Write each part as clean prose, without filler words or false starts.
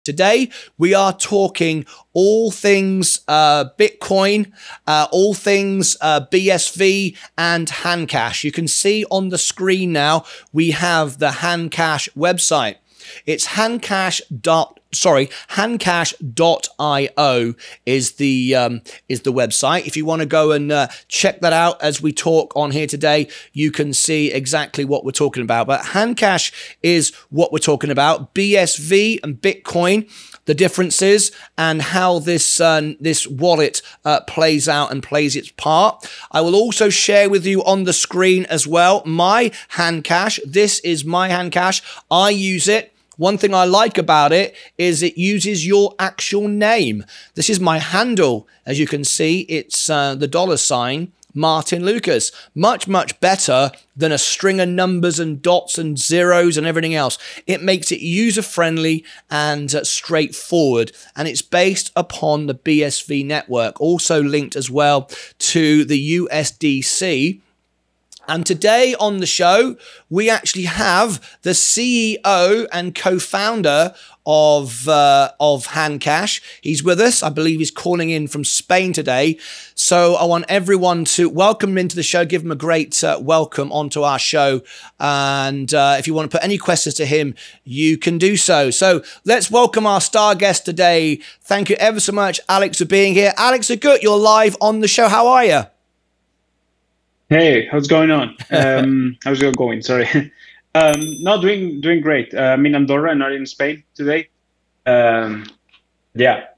Today, we are talking all things Bitcoin, all things BSV and Handash. You can see on the screen now, we have the Handash website. It's handash.io is the website. If you want to go and check that out as we talk on here today, you can see exactly what we're talking about. But Handash is what we're talking about. BSV and Bitcoin, the differences and how this this wallet plays out and plays its part. I will also share with you on the screen as well my Handash. This is my Handash. I use it. One thing I like about it is it uses your actual name. This is my handle. As you can see, it's the $ Martyn Lucas. Much, much better than a string of numbers and dots and zeros and everything else. It makes it user-friendly and straightforward. And it's based upon the BSV network, also linked as well to the USDC. And today on the show, we actually have the CEO and co-founder of Handash. He's with us. I believe he's calling in from Spain today. So I want everyone to welcome him into the show, give him a great welcome onto our show. And if you want to put any questions to him, you can do so. So let's welcome our star guest today. Thank you ever so much, Alex, for being here. Alex Agut, you're live on the show. How are you? Hey, how's going on? How's it going? Sorry. No, doing great. I'm in Andorra, not in Spain today. Yeah,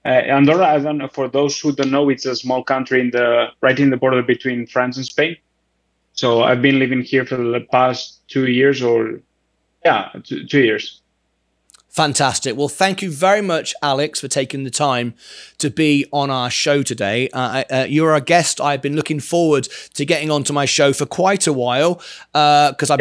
Andorra, I don't know, for those who don't know, it's a small country right in the border between France and Spain. So I've been living here for the past 2 years, or yeah, 2 years. Fantastic. Well, thank you very much, Alex, for taking the time to be on our show today. You're a guest I've been looking forward to getting onto my show for quite a while because I've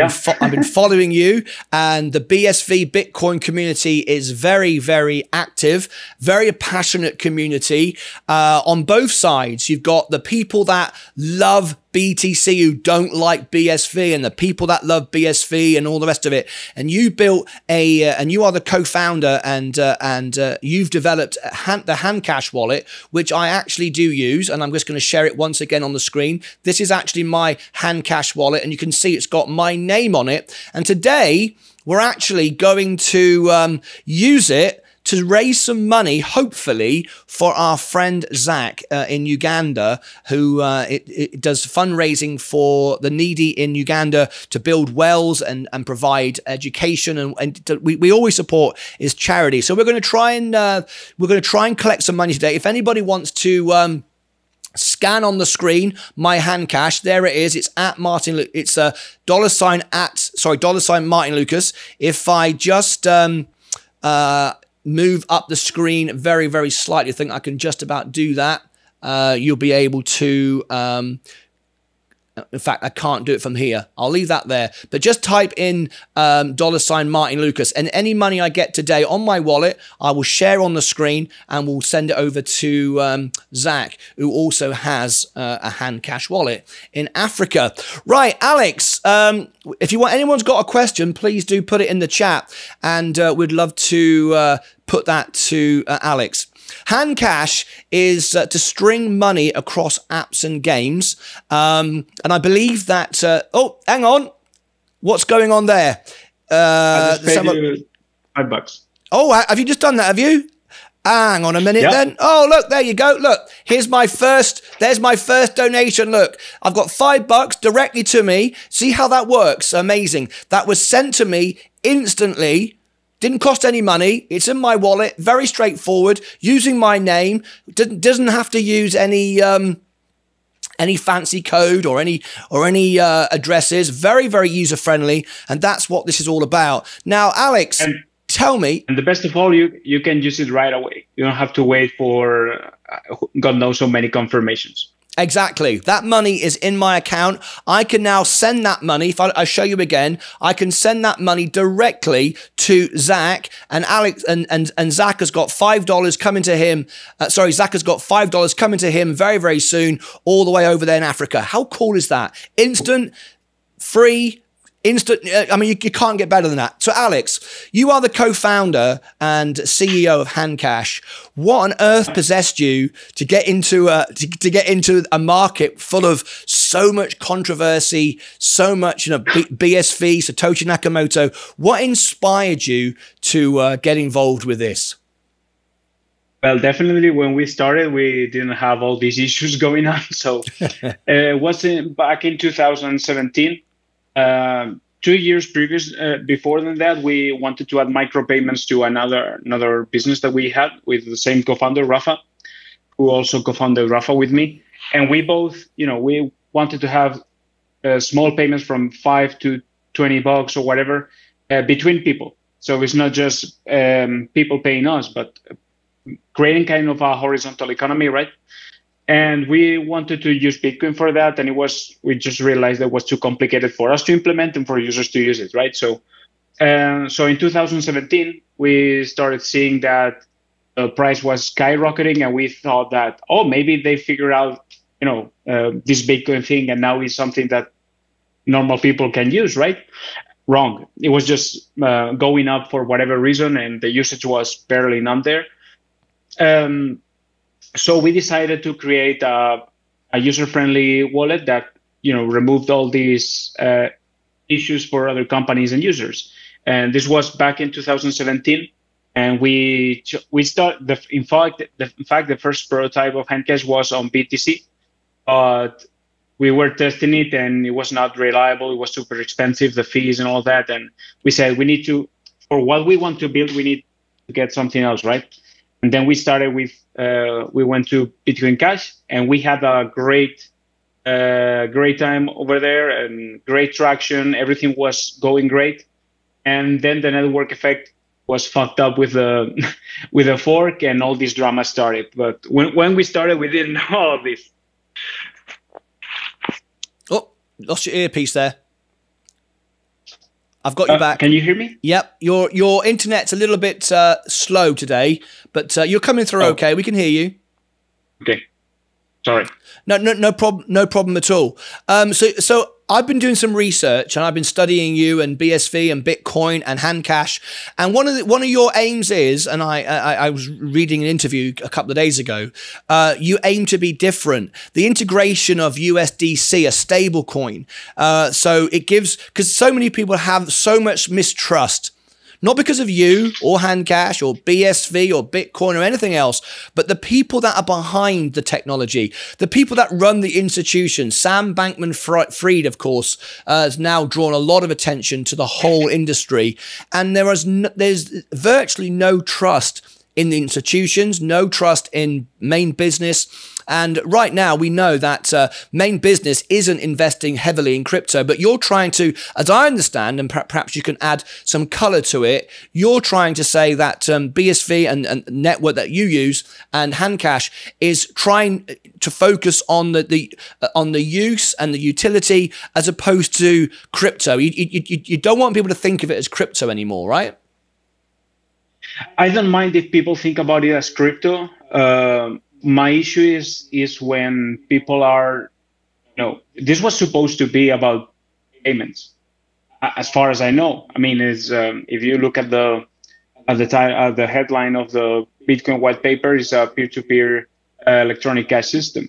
been following you, and the BSV Bitcoin community is very, very active, very passionate community on both sides. You've got the people that love BTC who don't like BSV, and the people that love BSV and all the rest of it. And you built and you are the co-founder, and you've developed the Handash wallet, which I actually do use, and I'm just going to share it once again on the screen. This is actually my Handash wallet, and you can see it's got my name on it. And today we're actually going to use it to raise some money, hopefully, for our friend Zach in Uganda, who it does fundraising for the needy in Uganda to build wells and provide education, and we always support his charity. So we're going to try and collect some money today. If anybody wants to scan on the screen my Handash, there it is. It's at Martyn. It's a $ Martyn Lucas. If I just move up the screen very, very slightly, I think I can just about do that. You'll be able to, in fact, I can't do it from here. I'll leave that there. But just type in $ Martyn Lucas, and any money I get today on my wallet, I will share on the screen and we'll send it over to Zach, who also has a Handash wallet in Africa. Right, Alex, if you want, anyone's got a question, please do put it in the chat, and we'd love to put that to Alex. Handash is to string money across apps and games. And I believe that... oh, hang on. What's going on there? I just paid you $5. Oh, have you just done that, have you? Hang on a minute then. Oh, look, there you go. Look, there's my first donation. Look, I've got $5 directly to me. See how that works? Amazing. That was sent to me instantly. Didn't cost any money. It's in my wallet. Very straightforward. Using my name. Doesn't have to use any fancy code or any addresses. Very, very user friendly, and that's what this is all about. Now, Alex, tell me. And the best of all, you can use it right away. You don't have to wait for God knows so many confirmations. Exactly. That money is in my account. I can now send that money. If I show you again, I can send that money directly to Zach, and Alex and Zach has got $5 coming to him. Zach has got $5 coming to him very, very soon, all the way over there in Africa. How cool is that? Instant, free, Instant. I mean, you can't get better than that. So, Alex, you are the co-founder and CEO of Handash. What on earth possessed you to get into a market full of so much controversy, so much, BSV, Satoshi Nakamoto? What inspired you to get involved with this? Well, definitely when we started, we didn't have all these issues going on. So it was back in 2017. 2 years before than that, we wanted to add micropayments to another business that we had with the same co-founder, Rafa, who also co-founded Rafa with me. And we both, we wanted to have small payments from $5 to $20 or whatever between people. So it's not just people paying us, but creating kind of a horizontal economy, right? And we wanted to use Bitcoin for that, and we just realized that it was too complicated for us to implement and for users to use it, right? So in 2017, we started seeing that the price was skyrocketing, and we thought that, maybe they figured out, this Bitcoin thing, and now it's something that normal people can use, right? Wrong. It was just going up for whatever reason, and the usage was barely none there. So we decided to create a user-friendly wallet that removed all these issues for other companies and users. And this was back in 2017, and we started. In fact, the first prototype of Handash was on BTC, but we were testing it, and it was not reliable. It was super expensive, the fees and all that. And we said we need to, for what we want to build, we need to get something else, right? And then we started with, we went to Bitcoin Cash, and we had a great time over there and great traction. Everything was going great. And then the network effect was fucked up with a fork, and all this drama started. But when we started, we didn't know all of this. Oh, lost your earpiece there. I've got you back. Can you hear me? Yep. Your internet's a little bit slow today, but you're coming through okay. We can hear you. Okay. Sorry. No problem at all. So I've been doing some research, and I've been studying you and BSV and Bitcoin and Handash. And one of your aims is, and I was reading an interview a couple of days ago, you aim to be different. The integration of USDC, a stable coin. So it gives, because so many people have so much mistrust. Not because of you or Handash or BSV or Bitcoin or anything else, but the people that are behind the technology, the people that run the institution. Sam Bankman-Fried, of course, has now drawn a lot of attention to the whole industry. And there's virtually no trust in the institutions, no trust in main business. And right now we know that main business isn't investing heavily in crypto, but you're trying to, as I understand, and perhaps you can add some color to it, you're trying to say that BSV and network that you use and Handash is trying to focus on the use and the utility as opposed to crypto. You don't want people to think of it as crypto anymore, right? I don't mind if people think about it as crypto. My issue is when people are, this was supposed to be about payments, as far as I know. I mean, if you look at the headline of the Bitcoin white paper, is a peer-to-peer electronic cash system.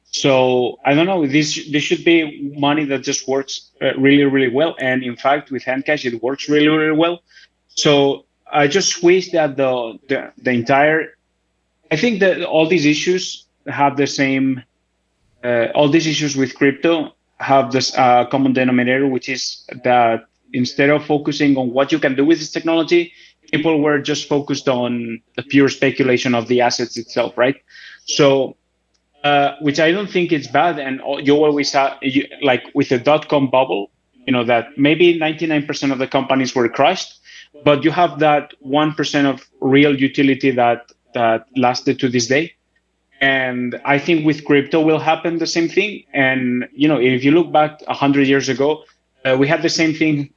So I don't know. This should be money that just works really, really well. And in fact, with Handash, it works really, really well. So I just wish that the entire, I think that all these issues have the same, all these issues with crypto have this common denominator, which is that instead of focusing on what you can do with this technology, people were just focused on the pure speculation of the assets itself, right? So, which I don't think it's bad. And you always have, like with the .com bubble, that maybe 99% of the companies were crushed, but you have that 1% of real utility that lasted to this day. And I think with crypto will happen the same thing. And, if you look back 100 years ago, we had the same thing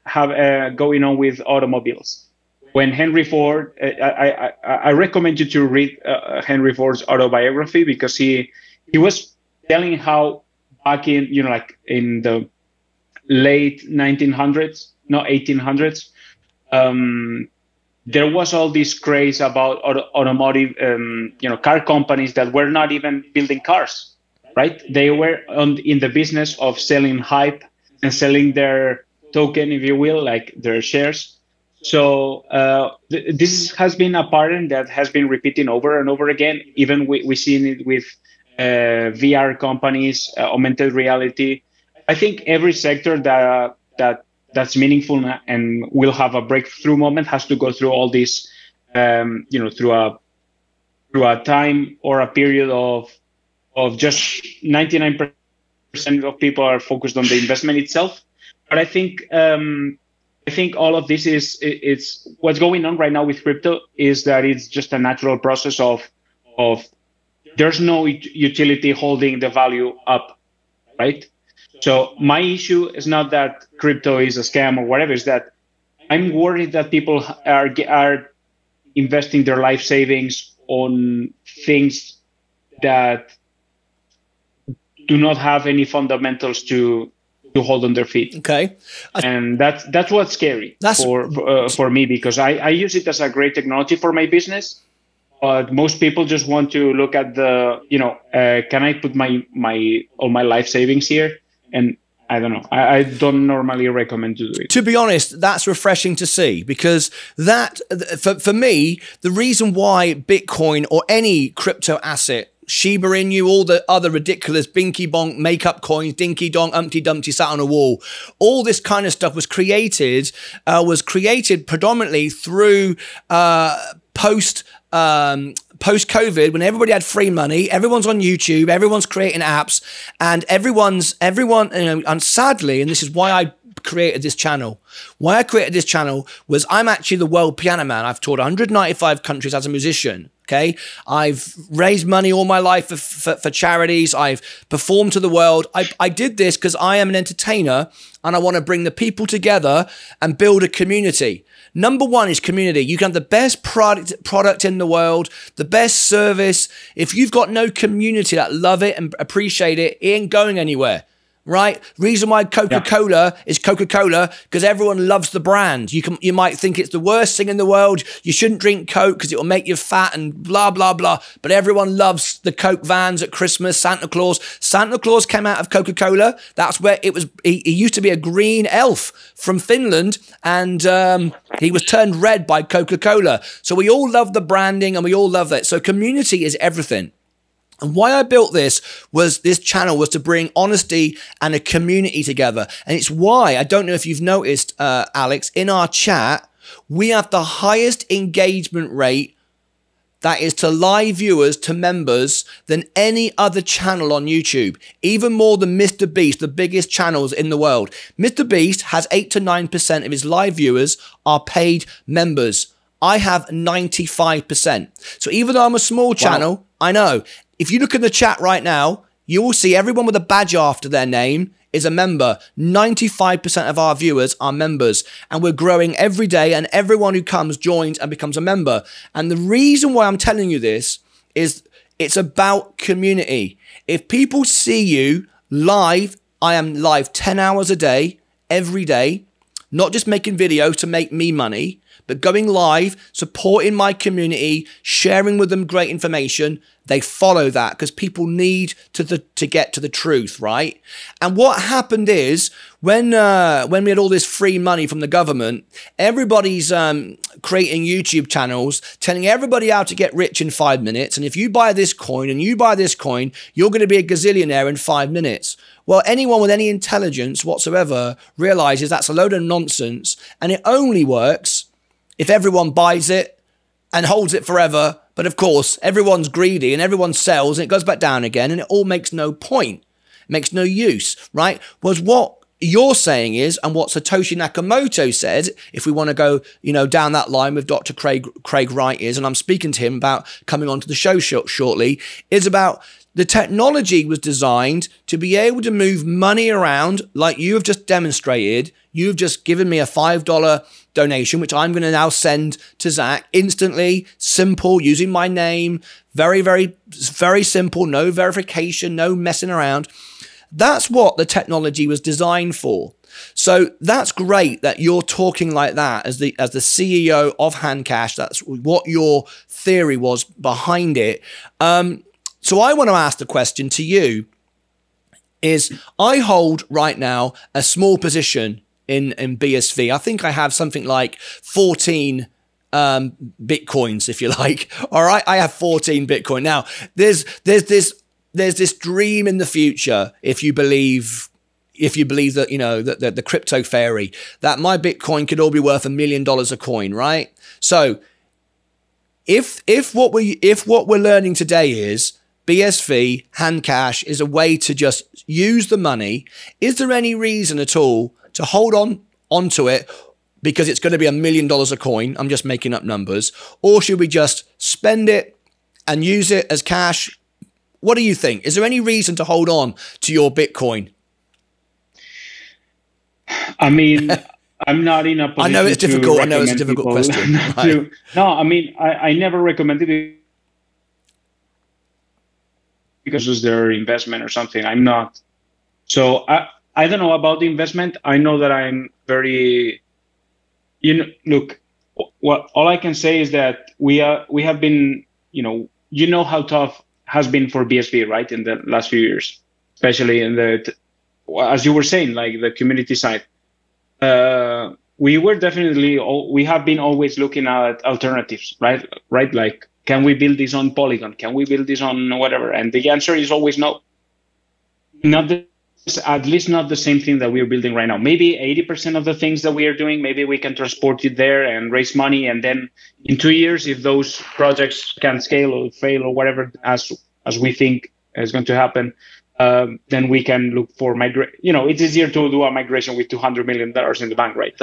going on with automobiles. When Henry Ford, I recommend you to read Henry Ford's autobiography, because he was telling how back in, in the late 1900s, no 1800s, there was all this craze about automotive, car companies that were not even building cars, right? They were in the business of selling hype and selling their token, if you will, like their shares. So this has been a pattern that has been repeating over and over again. Even we seen it with VR companies, augmented reality. I think every sector that's meaningful and will have a breakthrough moment has to go through all this, through a time or a period of just 99% of people are focused on the investment itself. But I think all of this it's what's going on right now with crypto is that it's just a natural process of there's no utility holding the value up, right? So my issue is not that crypto is a scam or whatever. It's that I'm worried that people are investing their life savings on things that do not have any fundamentals to hold on their feet. Okay, and that's what's scary for me, because I use it as a great technology for my business. But most people just want to look at the, can I put all my life savings here? And I don't know. I don't normally recommend to do it. To be honest, that's refreshing to see, because that, for me, the reason why Bitcoin or any crypto asset, Shiba Inu, all the other ridiculous binky bonk makeup coins, dinky donk, umpty dumpty sat on a wall, all this kind of stuff was created predominantly through post-COVID, when everybody had free money, everyone's on YouTube, everyone's creating apps, and everyone, and sadly, and this is why I created this channel. Why I created this channel was I'm actually the world piano man. I've toured 195 countries as a musician. Okay, I've raised money all my life for charities. I've performed to the world. I did this because I am an entertainer and I want to bring the people together and build a community. Number one is community. You can have the best product in the world, the best service. If you've got no community that love it and appreciate it, it ain't going anywhere. Right? Reason why Coca-Cola is Coca-Cola, because everyone loves the brand. You might think it's the worst thing in the world. You shouldn't drink Coke because it will make you fat and blah, blah, blah. But everyone loves the Coke vans at Christmas, Santa Claus. Santa Claus came out of Coca-Cola. That's where it was. He used to be a green elf from Finland, and he was turned red by Coca-Cola. So we all love the branding and we all love that. So community is everything. And why I built this channel was to bring honesty and a community together. And it's why, I don't know if you've noticed, Alex, in our chat, we have the highest engagement rate, that is to live viewers, to members, than any other channel on YouTube. Even more than Mr. Beast, the biggest channels in the world. Mr. Beast has 8 to 9% of his live viewers are paid members. I have 95%. So even though I'm a small channel, I know. If you look in the chat right now, you will see everyone with a badge after their name is a member. 95% of our viewers are members, and we're growing every day, and everyone who comes joins and becomes a member. And the reason why I'm telling you this is it's about community. If people see you live, I am live 10 hours a day, every day, not just making videos to make me money, but going live, supporting my community, sharing with them great information. They follow that because people need to get to the truth, right? And what happened is when we had all this free money from the government, everybody's creating YouTube channels, telling everybody how to get rich in 5 minutes. And if you buy this coin and you buy this coin, you're going to be a gazillionaire in 5 minutes. Well, anyone with any intelligence whatsoever realizes that's a load of nonsense, and it only works if everyone buys it and holds it forever. But of course, everyone's greedy and everyone sells and it goes back down again, and it all makes no point. It makes no use, right? Whereas what you're saying is, and what Satoshi Nakamoto said, if we want to go, down that line with Dr. Craig Wright is, and I'm speaking to him about coming onto the show shortly, is about the technology was designed to be able to move money around like you have just demonstrated. You've just given me a $5 donation, which I'm going to now send to Zach instantly, simple, using my name, very, very, very simple, no verification, no messing around. That's what the technology was designed for. So that's great that you're talking like that as the CEO of Handash. That's what your theory was behind it. So I want to ask the question to you is, I hold right now a small position in BSV. I think I have something like 14 Bitcoins, if you like. All right, I have 14 Bitcoin. Now, there's this dream in the future, if you believe that, you know, that the crypto fairy, that my Bitcoin could all be worth $1 million a coin, right? So if what we're learning today is BSV Handash is a way to just use the money, is there any reason at all to hold onto it because it's going to be $1 million a coin? I'm just making up numbers. Or should we just spend it and use it as cash? What do you think? Is there any reason to hold on to your Bitcoin? I mean, I'm not in a position. I know it's difficult. I know it's a difficult question. Right. No, I mean, I never recommended it because it's their investment or something. I'm not. So I don't know about the investment. I know that I'm very, look, what all I can say is that we have been, you know how tough has been for BSV, right, in the last few years, especially in as you were saying, like the community side. We were definitely, we have been always looking at alternatives, right? Like, can we build this on Polygon? Can we build this on whatever? And the answer is always no. At least not the same thing that we're building right now. Maybe 80% of the things that we are doing, maybe we can transport it there and raise money. And then in 2 years, if those projects can scale or fail or whatever, as we think is going to happen, then we can look for it's easier to do a migration with $200 million in the bank, right?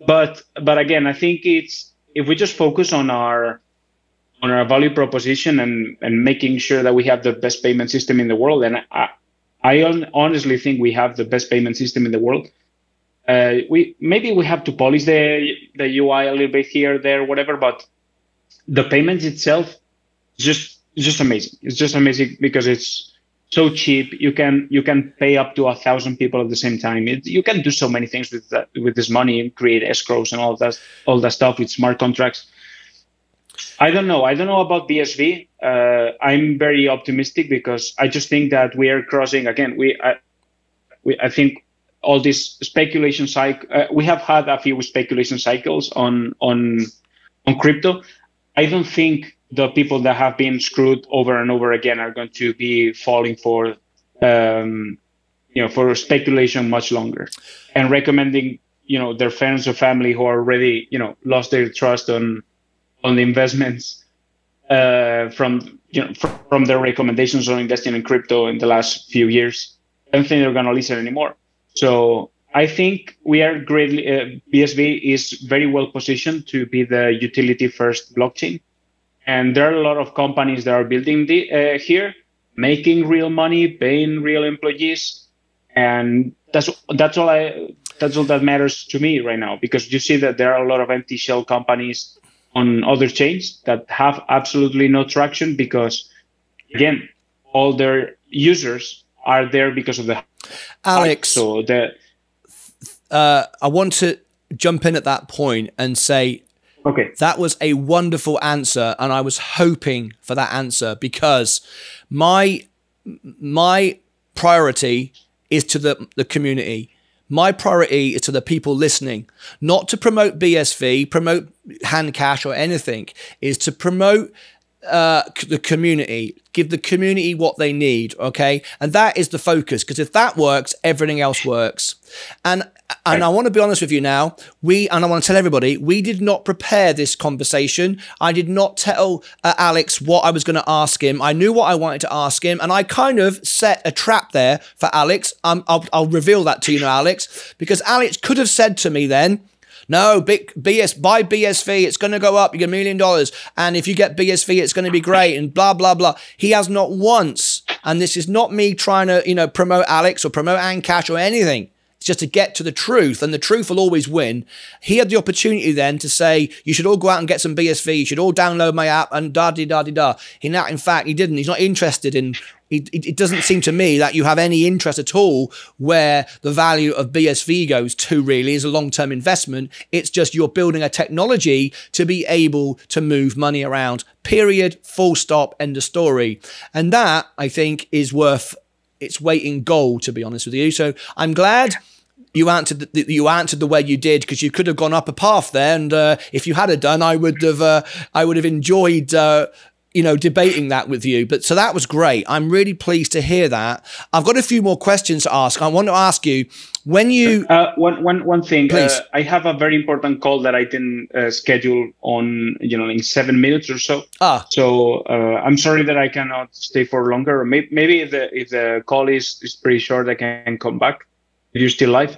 but again, I think it's, if we just focus on our value proposition and making sure that we have the best payment system in the world, and I honestly think we have the best payment system in the world. We have to polish the UI a little bit here, there, whatever, but the payments itself is just amazing. It's just amazing because it's so cheap. You can pay up to 1,000 people at the same time. You can do so many things with this money and create escrows and all that stuff with smart contracts. I don't know about BSV. I'm very optimistic because I just think that we are crossing again. I think all this speculation cycle. We have had a few speculation cycles on crypto. I don't think the people that have been screwed over and over again are going to be falling for speculation much longer, and recommending their friends or family who are already lost their trust on the investments from their recommendations on investing in crypto in the last few years. I don't think they're going to listen anymore. So I think we are greatly, BSV is very well positioned to be the utility first blockchain. And there are a lot of companies that are building here, making real money, paying real employees. And that's all that matters to me right now, because you see that there are a lot of empty shell companies on other chains that have absolutely no traction because, again, all their users are there because of the Alex. So I want to jump in at that point and say, okay, that was a wonderful answer, and I was hoping for that answer because my priority is to the community. My priority is to the people listening, not to promote BSV, promote Handash or anything, is to promote the community, give the community what they need, okay? And that is the focus, because if that works, everything else works. And I want to be honest with you now, and I want to tell everybody, we did not prepare this conversation. I did not tell Alex what I was going to ask him. I knew what I wanted to ask him, and I kind of set a trap there for Alex. I'll reveal that to you now, Alex, because Alex could have said to me then, no, buy BSV, it's going to go up, you get $1 million. And if you get BSV, it's going to be great, and blah, blah, blah. He has not once, and this is not me trying to, promote Alex or promote Handash or anything. It's just to get to the truth, and the truth will always win. He had the opportunity then to say, you should all go out and get some BSV. You should all download my app and da-di-da-di-da. In fact, he didn't. He's not interested in... It doesn't seem to me that you have any interest at all where the value of BSV goes to really as a long-term investment. It's just you're building a technology to be able to move money around, period, full stop, end of story. And that, I think, is worth its weight in gold, to be honest with you. So I'm glad you answered the way you did, because you could have gone up a path there. And if you had done, I would have enjoyed debating that with you. But so that was great. I'm really pleased to hear that. I've got a few more questions to ask. I want to ask you, when you one thing, please. I have a very important call that I didn't schedule on in 7 minutes or so. So I'm sorry that I cannot stay for longer. Maybe if the call is pretty short, I can come back if you're still live.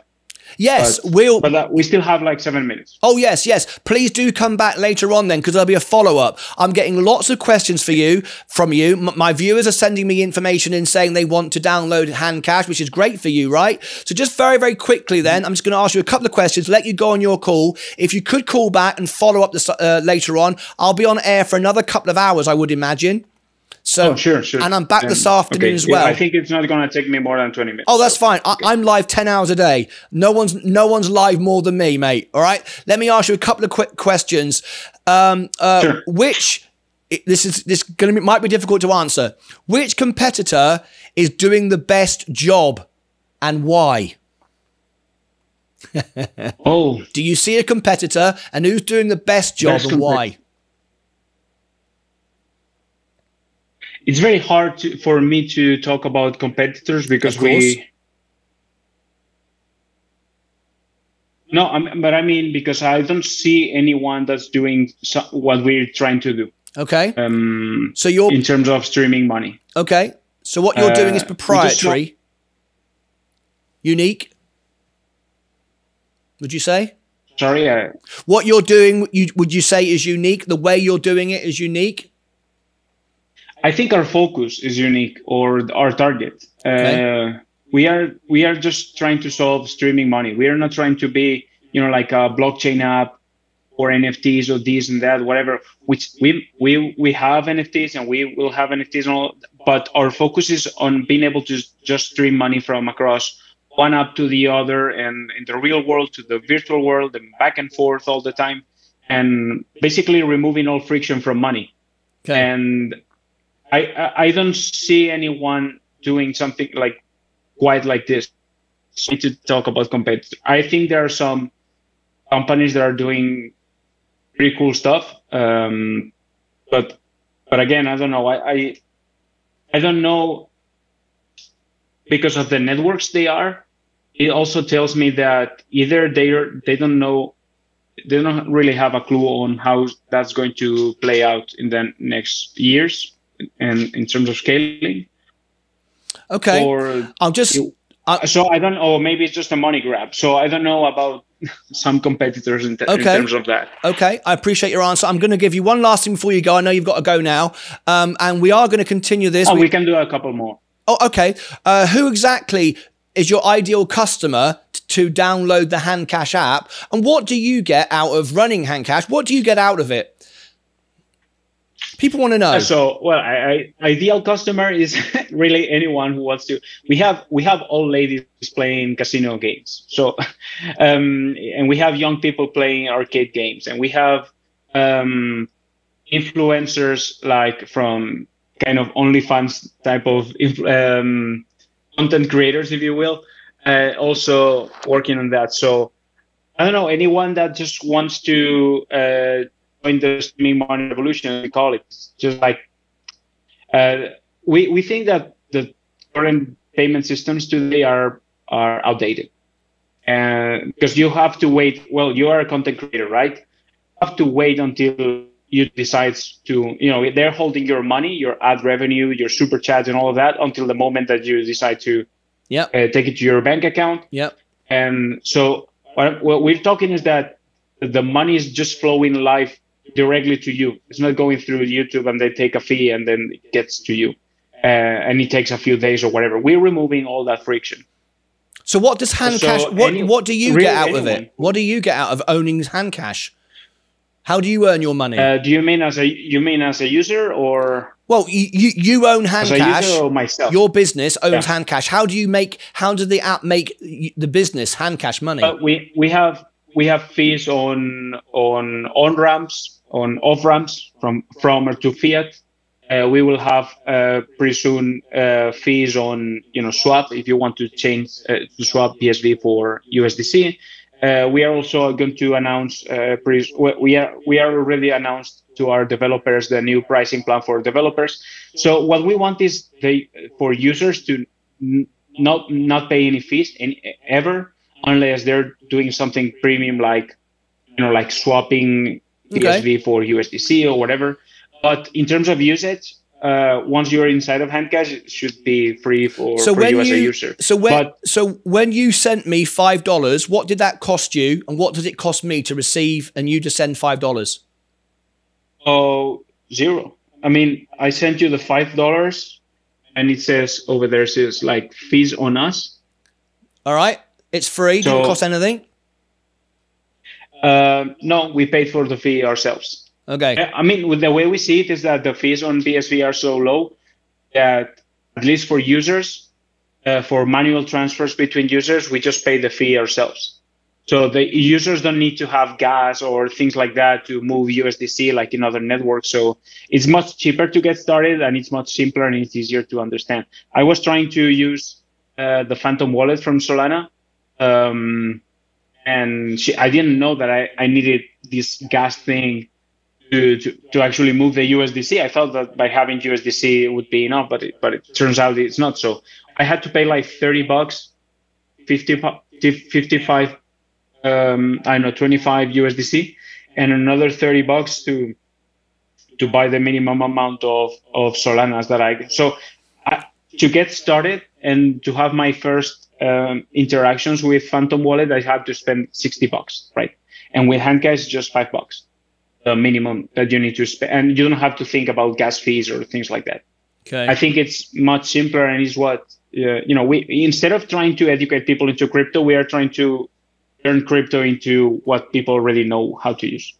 Yes, but we still have like 7 minutes. Oh, yes. Please do come back later on then, because there'll be a follow-up. I'm getting lots of questions from you. My viewers are sending me information in saying they want to download Handash, which is great for you, right? So just very, very quickly then, I'm just going to ask you a couple of questions, let you go on your call. If you could call back and follow up this later on, I'll be on air for another couple of hours, I would imagine. So, sure. And I'm back this afternoon as well. I think it's not going to take me more than 20 minutes. Oh, that's fine. I'm live 10 hours a day. No one's live more than me, mate. All right. Let me ask you a couple of quick questions. Sure. Might be difficult to answer. Which competitor is doing the best job, and why? Do you see a competitor, and who's doing the best job, and why? It's very hard for me to talk about competitors because because I don't see anyone that's doing what we're trying to do. Okay. So you're in terms of streaming money. Okay. So what you're doing is proprietary, unique. Would you say? Sorry. What you're doing, would you say is unique? The way you're doing it is unique. I think our focus is unique, or our target. Okay. We are just trying to solve streaming money. We are not trying to be, like a blockchain app or NFTs or this and that, whatever. Which we have NFTs and we will have NFTs and all. But our focus is on being able to just stream money from across one app to the other, and in the real world to the virtual world, and back and forth all the time, and basically removing all friction from money. Okay. And I don't see anyone doing something quite like this. So to talk about competitors, I think there are some companies that are doing pretty cool stuff. But again, I don't know. I don't know, because of the networks they are. It also tells me that either they don't know, they don't really have a clue on how that's going to play out in the next years. And in terms of scaling, okay. Or so I don't know. Maybe it's just a money grab. So I don't know about some competitors in terms of that. Okay, I appreciate your answer. I'm going to give you one last thing before you go. I know you've got to go now, and we are going to continue this. We can do a couple more. Oh, okay. Who exactly is your ideal customer to download the Handash app, and what do you get out of running Handash? What do you get out of it? People want to know. So, ideal customer is really anyone who wants to. We have old ladies playing casino games. So, and we have young people playing arcade games, and we have influencers like from kind of OnlyFans type of content creators, if you will, also working on that. So, I don't know, anyone that just wants to in the streaming money revolution, we call it. Just like we think that the current payment systems today are outdated, and because you have to wait. Well, you are a content creator, right? You have to wait until you decide to, they're holding your money, your ad revenue, your super chats, and all of that until the moment that you decide to take it to your bank account. Yep. And so what we're talking is that the money is just flowing live directly to you. It's not going through YouTube and they take a fee and then it gets to you, and it takes a few days or whatever. We're removing all that friction. So what does Handash, what do you get out of it? What do you get out of owning Handash? How do you earn your money? Do you mean as a user or? Well, you own Handash. As a user or myself? Your business owns Handash. How does the app make the business Handash money? We have fees on ramps, on off ramps from or to fiat. We will have pretty soon fees on swap if you want to change to swap BSV for USDC. We are also going to announce we are already announced to our developers the new pricing plan for developers. So what we want is for users to not pay any fees ever unless they're doing something premium like swapping BSV for USDC or whatever. But in terms of usage, once you're inside of Handash, it should be free for you as a user. So when you sent me $5, what did that cost you, and what does it cost me to receive and you to send $5? Oh, zero. I mean, I sent you the $5, and it says over there says like fees on us. All right, it's free. Didn't cost anything. No, we paid for the fee ourselves. Okay. I mean, the way we see it is that the fees on BSV are so low that at least for users, for manual transfers between users, we just pay the fee ourselves. So the users don't need to have gas or things like that to move USDC like in other networks. So it's much cheaper to get started, and it's much simpler, and it's easier to understand. I was trying to use the Phantom wallet from Solana, and I didn't know that I needed this gas thing to actually move the USDC. I thought that by having USDC it would be enough, but it turns out it's not. So I had to pay like $30, 55, 25 USDC, and another $30 to buy the minimum amount of Solanas that I get. So to get started and to have my first interactions with Phantom Wallet, I had to spend $60, right? And with Handash, just $5. The minimum that you need to spend, and you don't have to think about gas fees or things like that. Okay. I think it's much simpler, and is what we instead of trying to educate people into crypto, we are trying to turn crypto into what people already know how to use.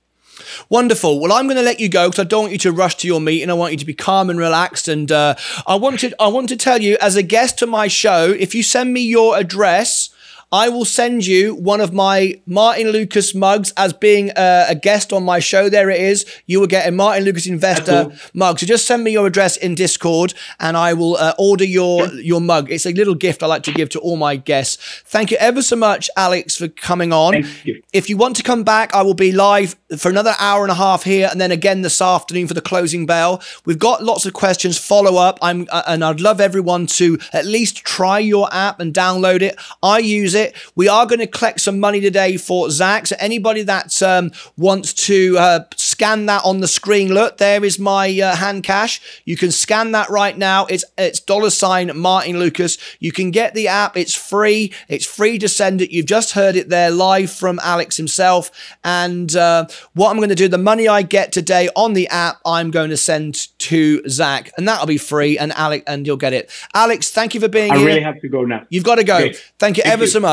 Wonderful. Well, I'm going to let you go because I don't want you to rush to your meeting. I want you to be calm and relaxed. And I want to tell you, as a guest to my show, if you send me your address, I will send you one of my Martyn Lucas mugs as being a guest on my show. There it is. You will get a Martyn Lucas Investor mug. So just send me your address in Discord and I will order your mug. It's a little gift I like to give to all my guests. Thank you ever so much, Alex, for coming on. Thank you. If you want to come back, I will be live for another hour and a half here and then again this afternoon for the closing bell. We've got lots of questions, follow up. And I'd love everyone to at least try your app and download it. I use it. We are going to collect some money today for Zach. So anybody that wants to scan that on the screen, look, there is my Handash. You can scan that right now. It's $ Martyn Lucas. You can get the app. It's free. It's free to send it. You've just heard it there live from Alex himself. And what I'm going to do, the money I get today on the app, I'm going to send to Zach, and that'll be free. And Alex, and you'll get it. Alex, thank you for being here. I really have to go now. You've got to go. Okay. Thank you ever so much.